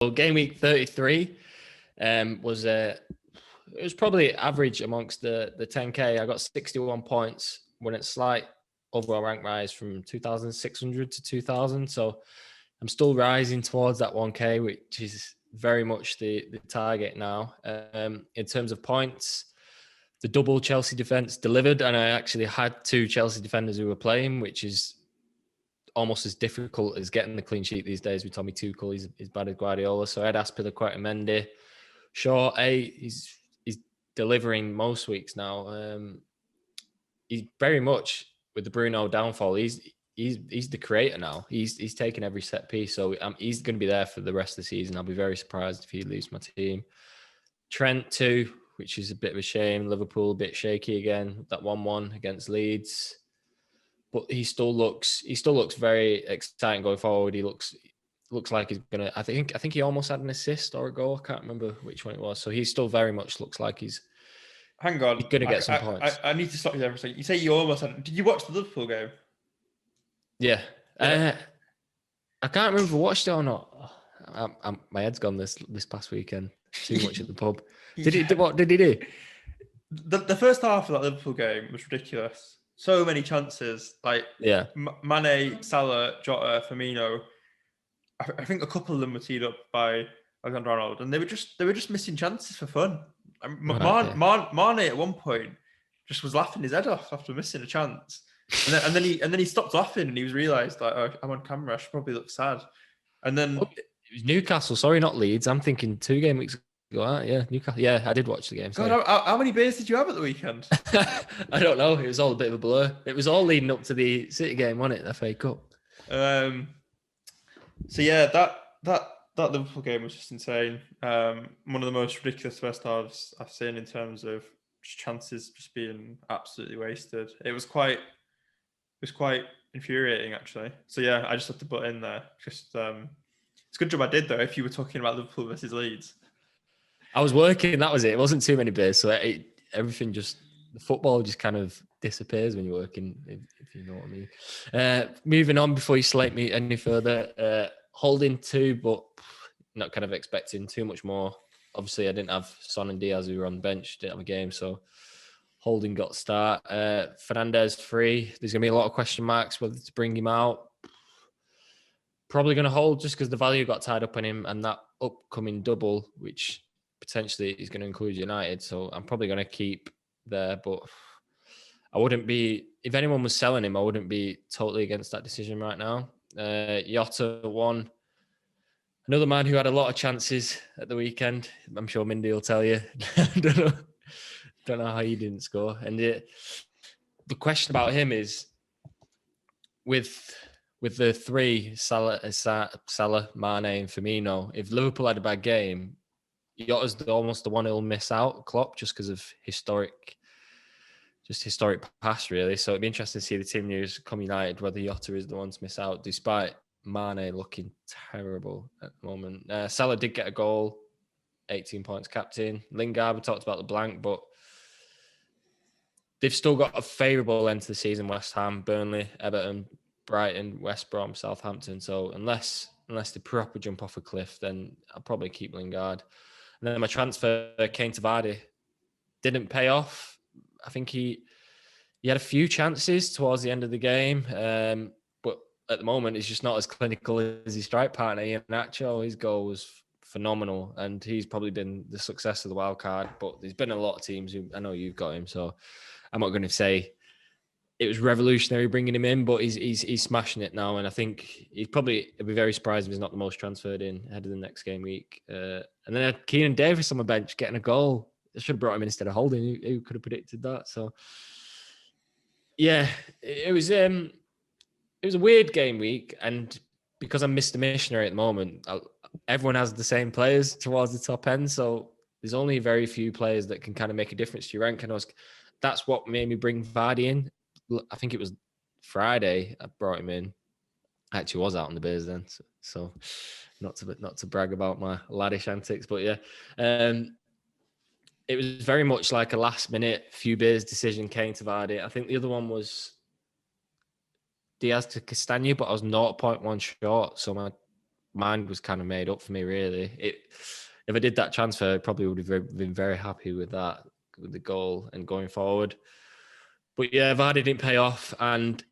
game week 33 was it was probably average amongst the 10K. I got 61 points when it's slight overall rank rise from 2,600 to 2,000. So I'm still rising towards that 1K, which is very much the target now. In terms of points, the double Chelsea defense delivered, and I actually had two Chelsea defenders who were playing, which is almost as difficult as getting the clean sheet these days with Tommy Tuchel. He's bad as Guardiola. So I had Aspilicueta Mendy. Shaw, he's delivering most weeks now. He's very much with the Bruno downfall. He's the creator now. He's taking every set piece. So he's going to be there for the rest of the season. I'll be very surprised if he leaves my team. Trent too, which is a bit of a shame. Liverpool a bit shaky again. That 1-1 against Leeds. But he still looks very exciting going forward. He looks like he's gonna. I think he almost had an assist or a goal. I can't remember which one it was. So he still very much looks like he's. Hang on, he's gonna get some points. I need to stop you there for a second. You say you almost had. Did you watch the Liverpool game? Yeah. I can't remember if I watched it or not. My head's gone this past weekend. Too much at the pub. What did he do? The first half of that Liverpool game was ridiculous. So many chances, like Mane, Salah, Jota, Firmino. I think a couple of them were teed up by Alexander-Arnold, and they were just missing chances for fun. Mane at one point just was laughing his head off after missing a chance, and then he stopped laughing and he was realised like, oh, I'm on camera, I should probably look sad. And then it was Newcastle, sorry, not Leeds. I'm thinking 2 game weeks. Yeah, Newcastle. Yeah, I did watch the game. God, how many beers did you have at the weekend? I don't know. It was all a bit of a blur. It was all leading up to the City game, wasn't it? The FA Cup. So yeah, that Liverpool game was just insane. One of the most ridiculous first halves I've seen in terms of just chances just being absolutely wasted. It was quite infuriating actually. So yeah, I just had to butt in there. Just it's a good job I did though. If you were talking about Liverpool versus Leeds. I was working, that was it. It wasn't too many beers, so everything the football just kind of disappears when you're working, if you know what I mean. Moving on before you slate me any further, Holding 2, but not kind of expecting too much more. Obviously, I didn't have Son and Diaz who were on the bench, didn't have a game, so Holding got start. Fernandes free. There's going to be a lot of question marks whether to bring him out. Probably going to hold just because the value got tied up on him and that upcoming double, which potentially is going to include United. So I'm probably going to keep there, but I wouldn't be, if anyone was selling him, I wouldn't be totally against that decision right now. Jota 1. Another man who had a lot of chances at the weekend. I'm sure Mindy will tell you. Don't know how he didn't score. And the question about him is with the 3, Salah, Mane and Firmino, if Liverpool had a bad game, Jota's almost the one who'll miss out, Klopp, just because of historic past, really. So it'd be interesting to see the team news come United, whether Jota is the one to miss out, despite Mane looking terrible at the moment. Salah did get a goal, 18 points captain. Lingard, we talked about the blank, but they've still got a favourable end to the season. West Ham, Burnley, Everton, Brighton, West Brom, Southampton. So unless they proper jump off a cliff, then I'll probably keep Lingard. And then my transfer, Kane to Vardy, didn't pay off. I think he had a few chances towards the end of the game, but at the moment, he's just not as clinical as his strike partner, Ian Nacho. His goal was phenomenal, and he's probably been the success of the wild card. But there's been a lot of teams who, I know you've got him, so I'm not going to say it was revolutionary bringing him in, but he's smashing it now, and I think he'll be very surprised if he's not the most transferred in ahead of the next game week. And then Keenan Davis on the bench getting a goal. I should have brought him in instead of Holding. Who could have predicted that? So yeah, it was a weird game week, and because I'm Mr. Missionary at the moment, everyone has the same players towards the top end, so there's only very few players that can kind of make a difference to your rank. And that's what made me bring Vardy in. I think it was Friday I brought him in. I actually was out on the beers then, so not to brag about my laddish antics, but yeah, it was very much like a last minute few beers decision. Kane to Vardy. I think the other one was Diaz to Castagna, but I was 0.1 short, so my mind was kind of made up for me, really. If I did that transfer, I probably would have been very happy with that, with the goal and going forward. But yeah, Vardy didn't pay off. And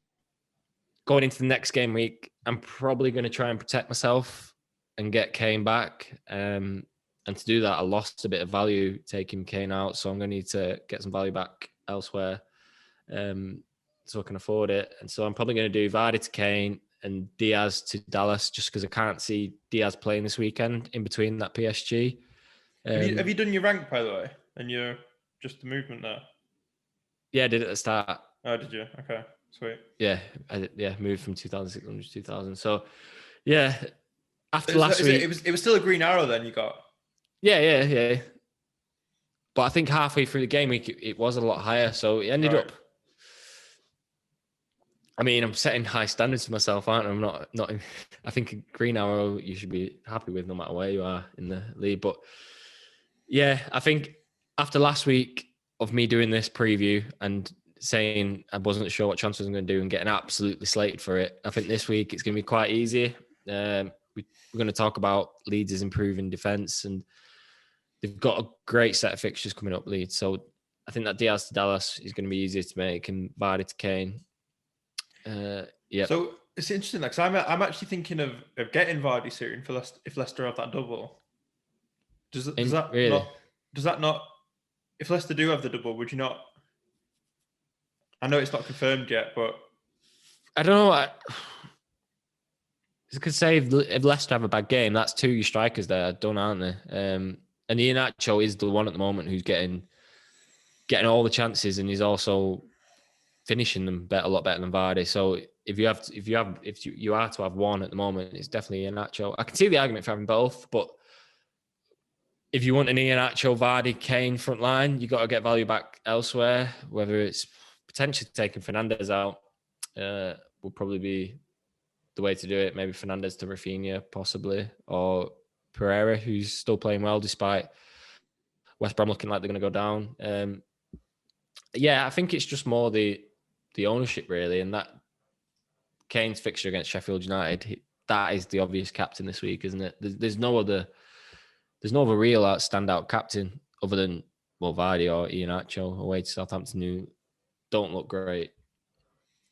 going into the next game week, I'm probably going to try and protect myself and get Kane back. And to do that, I lost a bit of value taking Kane out. So I'm going to need to get some value back elsewhere so I can afford it. And so I'm probably going to do Vardy to Kane and Diaz to Dallas, just because I can't see Diaz playing this weekend in between that PSG. Have you done your rank, by the way, and your just the movement there? Yeah, I did at the start. Oh, did you? Okay, sweet. Yeah, moved from 2,600 to 2,000. So, yeah, after last week, it was still a green arrow. Then you got. Yeah. But I think halfway through the game week, it was a lot higher. So it ended up. I mean, I'm setting high standards for myself, aren't I? I'm not. I think a green arrow you should be happy with no matter where you are in the league. But yeah, I think after last week of me doing this preview and saying I wasn't sure what transfers I'm going to do and getting absolutely slated for it, I think this week it's going to be quite easy. We're going to talk about Leeds' improving defence, and they've got a great set of fixtures coming up, Leeds. So I think that Diaz to Dallas is going to be easier to make, and Vardy to Kane. Yeah. So it's interesting because I'm actually thinking of getting Vardy soon for if Leicester have that double. Does that not? If Leicester do have the double, would you not? I know it's not confirmed yet, but I don't know. I could say if Leicester have a bad game, that's two strikers there done, aren't they? And Iheanacho is the one at the moment who's getting all the chances, and he's also finishing them a lot better than Vardy. So if you are to have one at the moment, it's definitely Iheanacho. I can see the argument for having both, but if you want an Iheanacho, Vardy, Kane front line, you got to get value back elsewhere. Whether it's potentially taking Fernandes out, will probably be the way to do it. Maybe Fernandes to Rafinha, possibly, or Pereira, who's still playing well despite West Brom looking like they're going to go down. Yeah, I think it's just more the ownership, really, and that Kane's fixture against Sheffield United, that is the obvious captain this week, isn't it? There's no other real standout captain other than Vardy or Iheanacho away to Southampton, who don't look great.